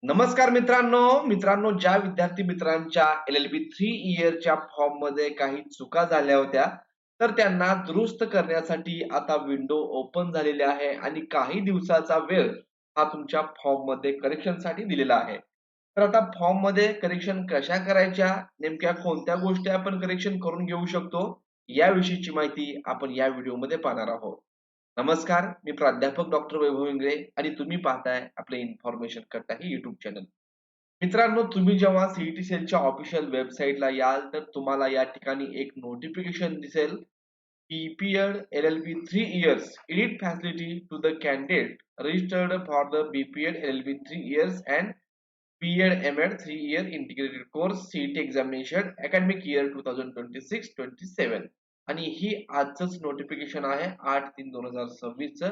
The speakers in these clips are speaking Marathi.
नमस्कार मित्रांनो ज्या विद्यार्थी मित्रांच्या LLB 3 इयरच्या फॉर्ममध्ये काही चुका झाल्या होत्या, तर त्यांना दुरुस्त करण्यासाठी आता विंडो ओपन झालेली आहे आणि काही दिवसाचा वेळ हा तुमच्या फॉर्ममध्ये करेक्शनसाठी दिलेला आहे. तर आता फॉर्ममध्ये करेक्शन कशा करायच्या, नेमक्या कोणत्या गोष्टी आपण करेक्शन करून घेऊ शकतो, याविषयीची माहिती आपण या व्हिडिओमध्ये पाहणार आहोत. नमस्कार, मी प्राध्यापक डॉक्टर वैभव इंगळे आणि तुम्ही पाहताय आपले इन्फॉर्मेशन कट्टा हे युट्यूब चॅनल. मित्रांनो, तुम्ही जेव्हा सीईटी सेलच्या ऑफिशियल वेबसाईटला याल तर तुम्हाला या ठिकाणी एक नोटिफिकेशन दिसेल. BPEd LLB 3 years edit facility to the candidate registered for the BPEd LLB 3 years and BEd MEd 3 year integrated course CET examination academic year 2026-27 आणि ही आजच नोटिफिकेशन आहे 8/3/2026 च.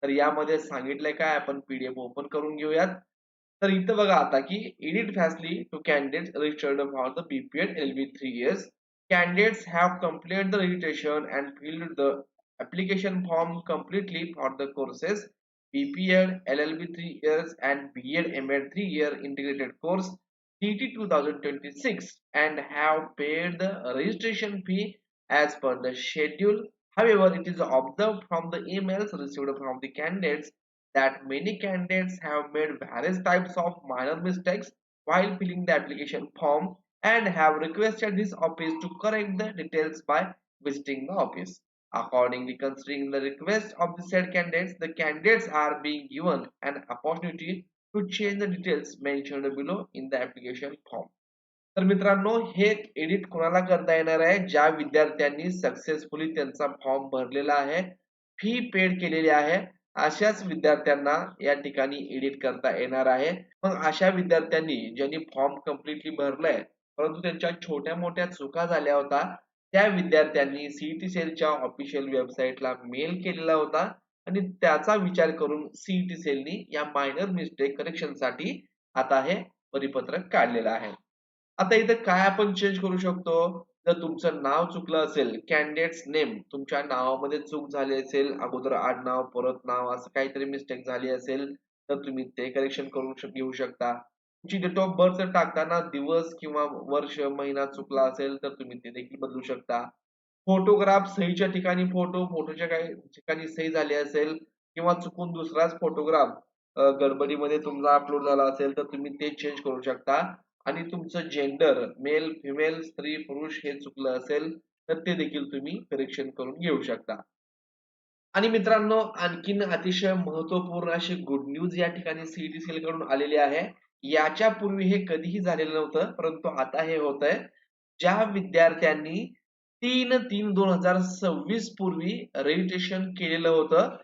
तर यामध्ये सांगितलंय काय, आपण पीडीएफ ओपन करून घेऊयात. तर इथं बघा आता की edit facility to candidates registered for the BPEd LLB 3 years. Candidates have completed the registration and filled the application form completely for the courses BPEd, LLB 3 years and BEd MEd 3 year integrated course CT 2026 and have paid the registration fee as per the schedule. However, it is observed from the emails received from the candidates that many candidates have made various types of minor mistakes while filling the application form and have requested this office to correct the details by visiting the office. Accordingly, considering the request of the said candidates, the candidates are being given an opportunity to change the details mentioned below in the application form. तर मित्रांनो, हे एडिट कोणाला करता येणार आहे? ज्या विद्यार्थ्यांनी सक्सेसफुली त्यांचा फॉर्म भरलेला आहे, फी पेड केलेली आहे, अशाच विद्यार्थ्यांना या ठिकाणी एडिट करता येणार आहे. मग अशा विद्यार्थ्यांनी ज्यांनी फॉर्म कम्प्लिटली भरलाय परंतु त्यांच्या छोट्या मोठ्या चुका झाल्या होत्या, त्या विद्यार्थ्यांनी सीईटी सेलच्या ऑफिशियल वेबसाईटला मेल केलेला होता आणि त्याचा विचार करून सीईटी सेलनी या मायनर मिस्टेक करेक्शनसाठी आता हे परिपत्रक काढलेलं आहे. आता इथं काय आपण चेंज करू शकतो? जर तुमचं नाव चुकलं असेल, कॅन्डिडेट्स नेम तुमच्या नावामध्ये चूक झाली असेल, अगोदर आडनाव परत नाव असं काहीतरी मिस्टेक झाली असेल, तर तुम्ही ते करेक्शन करून घेऊ शकता. तुमची डेट ऑफ बर्थ टाकताना दिवस किंवा वर्ष, महिना चुकला असेल, तर तुम्ही ते देखील बदलू शकता. फोटोग्राफ सहीच्या ठिकाणी फोटोच्या काही ठिकाणी सही झाली असेल किंवा चुकून दुसराच फोटोग्राफ गडबडीमध्ये तुमचा अपलोड झाला असेल, तर तुम्ही ते चेंज करू शकता. आणि तुमचं जेंडर मेल, फिमेल, स्त्री, पुरुष हे चुकलं असेल, तर ते देखील तुम्ही करेक्शन करून घेऊ शकता. आणि मित्रांनो, आणखीन अतिशय महत्त्वपूर्ण अशी गुड न्यूज या ठिकाणी सीईटी सेल कडून आलेली आहे. याच्या पूर्वी हे कधीही झालेलं नव्हतं, परंतु आता हे होतंय. ज्या विद्यार्थ्यांनी 3/3/2026 पूर्वी रजिस्ट्रेशन केलेलं होतं,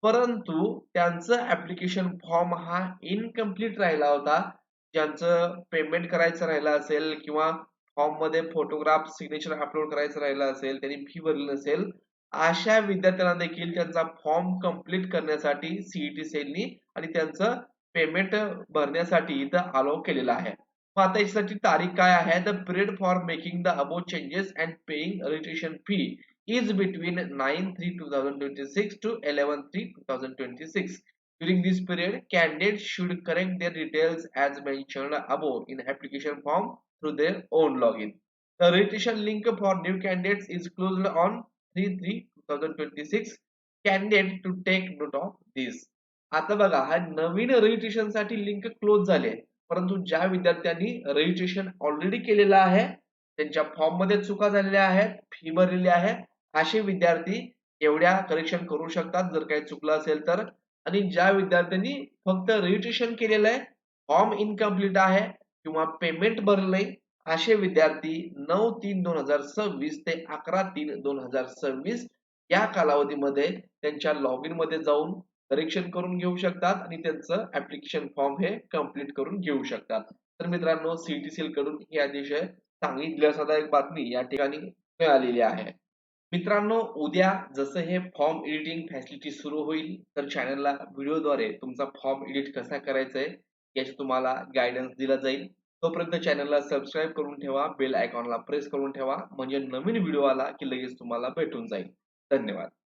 परंतु त्यांचं ऍप्लिकेशन फॉर्म हा इनकम्प्लीट राहिला होता. ज्यांचं पेमेंट करायचं राहिलं असेल किंवा फॉर्म मध्ये फोटोग्राफ सिग्नेचर अपलोड करायचं राहिलं असेल, त्यांनी फी भरली नसेल, अशा विद्यार्थ्यांना देखील त्यांचा फॉर्म कंप्लीट करण्यासाठी सीईटी सेलनी आणि त्यांचं पेमेंट भरण्यासाठी इथं अलाउ केलेलं आहे. मग आता यासाठी तारीख काय आहे? The period for making the above changes and paying registration fee is between 9/3/2026 to 11/3/2026. During this period, candidates should correct their details as mentioned above in application form through their own login. The registration link for new candidates is closed on 3/3/2026. Candidate to take note of this. आता बघा, हा नवीन रजिस्ट्रेशन साठी लिंक क्लोज झाले, परंतु ज्या विद्यार्थ्यांनी रजिस्ट्रेशन ऑलरेडी केलेलं आहे, त्यांच्या फॉर्म मध्ये चुका झालेल्या आहेत, फी भरलेली आहे, असे विद्यार्थी एवढ्या करेक्शन करू शकतात जर काही चुकलं असेल तर. आणि ज्या विद्यार्थ्यांनी फक्त रजिस्ट्रेशन केलेलं आहे, फॉर्म इनकम्प्लीट आहे किंवा पेमेंट भरलं नाही, असे विद्यार्थी 9/3/2026 ते 11/3/2026 या कालावधीमध्ये त्यांच्या लॉगिन मध्ये जाऊन करेक्शन करून घेऊ शकतात आणि त्यांचं ऍप्लिकेशन फॉर्म हे कंप्लीट करून घेऊ शकतात. तर मित्रांनो, सीईटी सेल कडून ही अतिशय चांगली दिलासादायक बातमी या ठिकाणी मिळालेली आहे. मित्रांनो, उद्या जसं हे फॉर्म एडिटिंग फॅसिलिटी सुरू होईल, तर चॅनलला व्हिडिओद्वारे तुमचा फॉर्म एडिट कसा करायचा आहे याची तुम्हाला गायडन्स दिला जाईल. तोपर्यंत चॅनलला सबस्क्राईब करून ठेवा, बेल आयकॉनला प्रेस करून ठेवा, म्हणजे नवीन व्हिडिओ आला की लगेच तुम्हाला भेटून जाईल. धन्यवाद.